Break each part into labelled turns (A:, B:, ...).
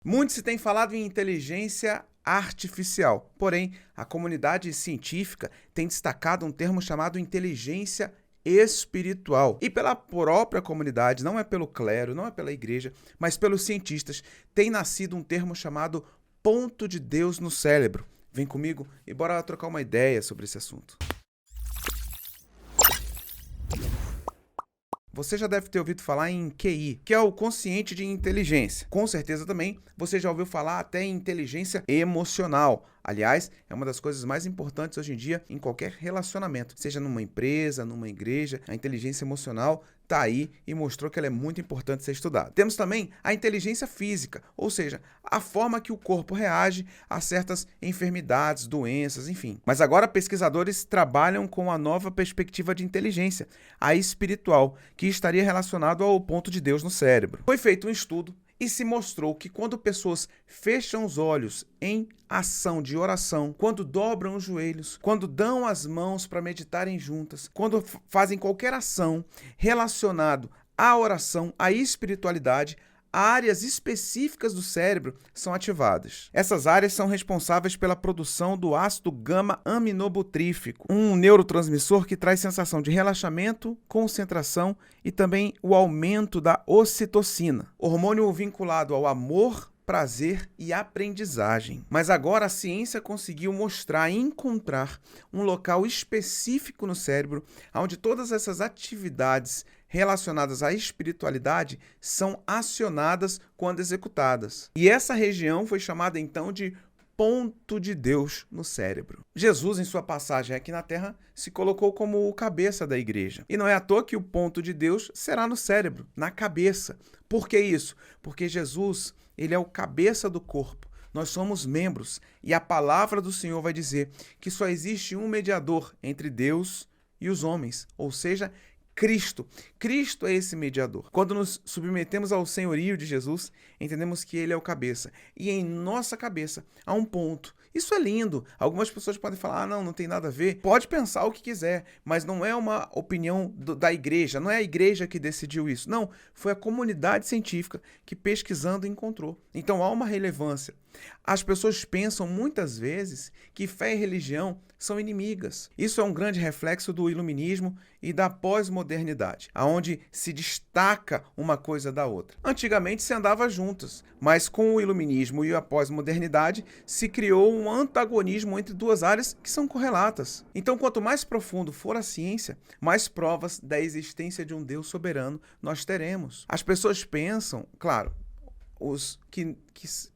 A: Muito se tem falado em inteligência artificial, porém, a comunidade científica tem destacado um termo chamado inteligência espiritual. E pela própria comunidade, não é pelo clero, não é pela igreja, mas pelos cientistas, tem nascido um termo chamado ponto de Deus no cérebro. Vem comigo e bora lá trocar uma ideia sobre esse assunto. Você já deve ter ouvido falar em QI, que é o consciente de inteligência. Com certeza também você já ouviu falar até em inteligência emocional. Aliás, é uma das coisas mais importantes hoje em dia em qualquer relacionamento, seja numa empresa, numa igreja. A inteligência emocional está aí e mostrou que ela é muito importante ser estudada. Temos também a inteligência física, ou seja, a forma que o corpo reage a certas enfermidades, doenças, enfim. Mas agora pesquisadores trabalham com a nova perspectiva de inteligência, a espiritual, que estaria relacionado ao ponto de Deus no cérebro. Foi feito um estudo e se mostrou que quando pessoas fecham os olhos em ação de oração, quando dobram os joelhos, quando dão as mãos para meditarem juntas, quando fazem qualquer ação relacionado à oração, à espiritualidade, áreas específicas do cérebro são ativadas. Essas áreas são responsáveis pela produção do ácido gama-aminobutrífico, um neurotransmissor que traz sensação de relaxamento, concentração e também o aumento da ocitocina, hormônio vinculado ao amor, prazer e aprendizagem. Mas agora a ciência conseguiu mostrar e encontrar um local específico no cérebro onde todas essas atividades relacionadas à espiritualidade são acionadas quando executadas. E essa região foi chamada então de ponto de Deus no cérebro. Jesus, em sua passagem aqui na Terra, se colocou como o cabeça da igreja. E não é à toa que o ponto de Deus será no cérebro, na cabeça. Por que isso? Porque Jesus, ele é o cabeça do corpo. Nós somos membros. E a palavra do Senhor vai dizer que só existe um mediador entre Deus e os homens, ou seja, Cristo. Cristo é esse mediador. Quando nos submetemos ao senhorio de Jesus, entendemos que ele é o cabeça. E em nossa cabeça há um ponto. Isso é lindo. Algumas pessoas podem falar, não tem nada a ver. Pode pensar o que quiser, mas não é uma opinião da igreja. Não é a igreja que decidiu isso. Não, foi a comunidade científica que pesquisando encontrou. Então há uma relevância. As pessoas pensam muitas vezes que fé e religião são inimigas. Isso é um grande reflexo do iluminismo e da pós-modernidade, onde se destaca uma coisa da outra. Antigamente se andava juntas, mas com o iluminismo e a pós-modernidade se criou um antagonismo entre duas áreas que são correlatas. Então, quanto mais profundo for a ciência, mais provas da existência de um Deus soberano nós teremos. As pessoas pensam, claro, os que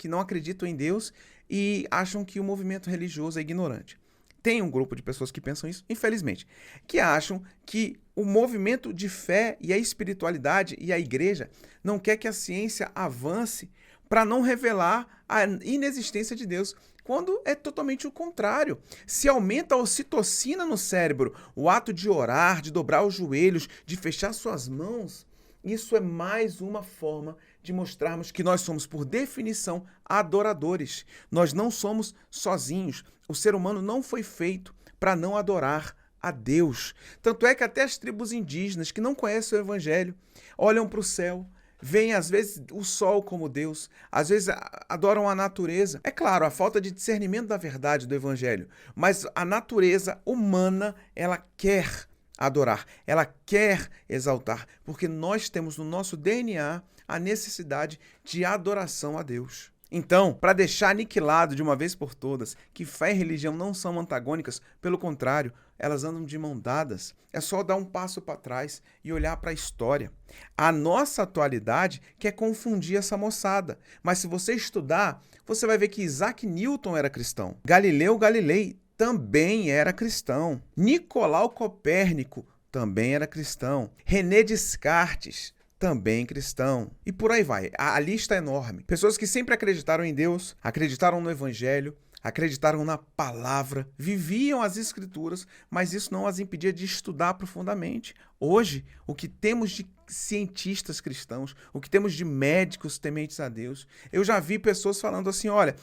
A: não acreditam em Deus e acham que o movimento religioso é ignorante. Tem um grupo de pessoas que pensam isso, infelizmente, que acham que o movimento de fé e a espiritualidade e a igreja não quer que a ciência avance para não revelar a inexistência de Deus, quando é totalmente o contrário. Se aumenta a ocitocina no cérebro, o ato de orar, de dobrar os joelhos, de fechar suas mãos, isso é mais uma forma de mostrarmos que nós somos, por definição, adoradores. Nós não somos sozinhos. O ser humano não foi feito para não adorar a Deus. Tanto é que até as tribos indígenas que não conhecem o Evangelho olham para o céu, veem às vezes o sol como Deus, às vezes adoram a natureza. É claro, a falta de discernimento da verdade do Evangelho, mas a natureza humana, ela quer adorar, ela quer exaltar, porque nós temos no nosso DNA a necessidade de adoração a Deus. Então, para deixar aniquilado de uma vez por todas que fé e religião não são antagônicas, pelo contrário, elas andam de mão dadas, é só dar um passo para trás e olhar para a história. A nossa atualidade quer confundir essa moçada, mas se você estudar, você vai ver que Isaac Newton era cristão, Galileu Galilei também era cristão, Nicolau Copérnico também era cristão, René Descartes também cristão. E por aí vai. A lista é enorme. Pessoas que sempre acreditaram em Deus, acreditaram no Evangelho, acreditaram na palavra, viviam as Escrituras, mas isso não as impedia de estudar profundamente. Hoje, o que temos de cientistas cristãos, o que temos de médicos tementes a Deus, eu já vi pessoas falando assim, olha,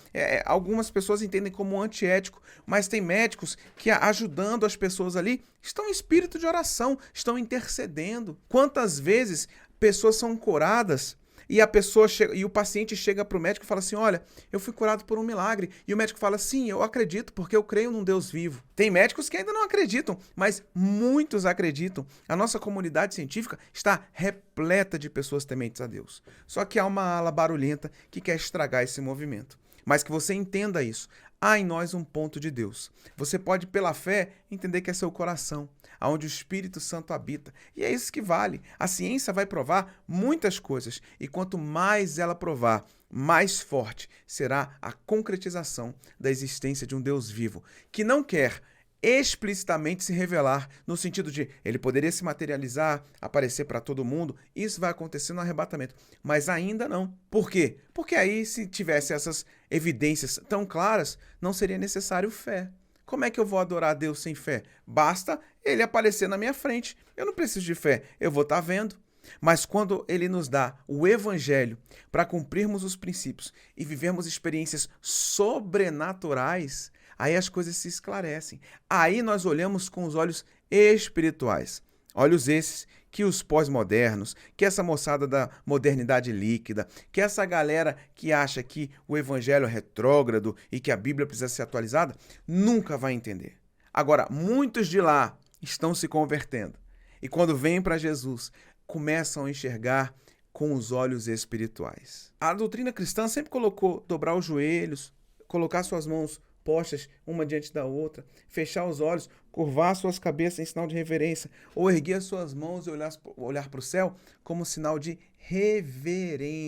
A: algumas pessoas entendem como antiético, mas tem médicos que ajudando as pessoas ali, estão em espírito de oração, estão intercedendo. Quantas vezes pessoas são curadas E a pessoa chega, e o paciente chega para o médico e fala assim: olha, eu fui curado por um milagre. E o médico fala: sim, eu acredito, porque eu creio num Deus vivo. Tem médicos que ainda não acreditam, mas muitos acreditam. A nossa comunidade científica está repleta de pessoas tementes a Deus. Só que há uma ala barulhenta que quer estragar esse movimento. Mas que você entenda isso. Há em nós um ponto de Deus. Você pode, pela fé, entender que é seu coração, onde o Espírito Santo habita. E é isso que vale. A ciência vai provar muitas coisas. E quanto mais ela provar, mais forte será a concretização da existência de um Deus vivo, que não quer explicitamente se revelar, no sentido de ele poderia se materializar, aparecer para todo mundo. Isso vai acontecer no arrebatamento, mas ainda não. Por quê? Porque aí, se tivesse essas evidências tão claras, não seria necessário fé. Como é que eu vou adorar a Deus sem fé? Basta ele aparecer na minha frente. Eu não preciso de fé, eu vou estar vendo. Mas quando ele nos dá o evangelho para cumprirmos os princípios e vivermos experiências sobrenaturais, aí as coisas se esclarecem. Aí nós olhamos com os olhos espirituais. Olhos esses que os pós-modernos, que essa moçada da modernidade líquida, que essa galera que acha que o evangelho é retrógrado e que a Bíblia precisa ser atualizada, nunca vai entender. Agora, muitos de lá estão se convertendo. E quando vêm para Jesus, começam a enxergar com os olhos espirituais. A doutrina cristã sempre colocou dobrar os joelhos, colocar suas mãos postas uma diante da outra, fechar os olhos, curvar suas cabeças em sinal de reverência, ou erguer as suas mãos e olhar para o céu como sinal de reverência.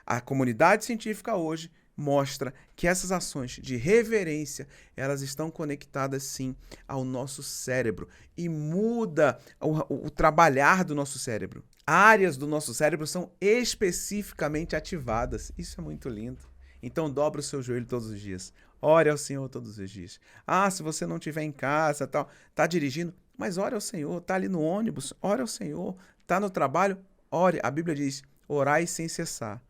A: A comunidade científica hoje mostra que essas ações de reverência, elas estão conectadas sim ao nosso cérebro e muda o trabalhar do nosso cérebro. Áreas do nosso cérebro são especificamente ativadas. Isso é muito lindo. Então dobra o seu joelho todos os dias. Ore ao Senhor todos os dias. Se você não estiver em casa, tá dirigindo, mas ore ao Senhor. Tá ali no ônibus, ore ao Senhor. Tá no trabalho, ore. A Bíblia diz: orai sem cessar.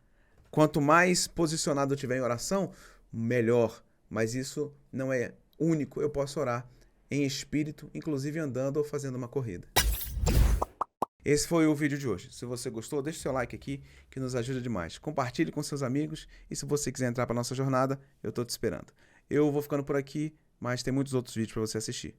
A: Quanto mais posicionado eu estiver em oração, melhor. Mas isso não é único. Eu posso orar em espírito, inclusive andando ou fazendo uma corrida. Esse foi o vídeo de hoje. Se você gostou, deixe seu like aqui, que nos ajuda demais. Compartilhe com seus amigos e se você quiser entrar para a nossa jornada, eu estou te esperando. Eu vou ficando por aqui, mas tem muitos outros vídeos para você assistir.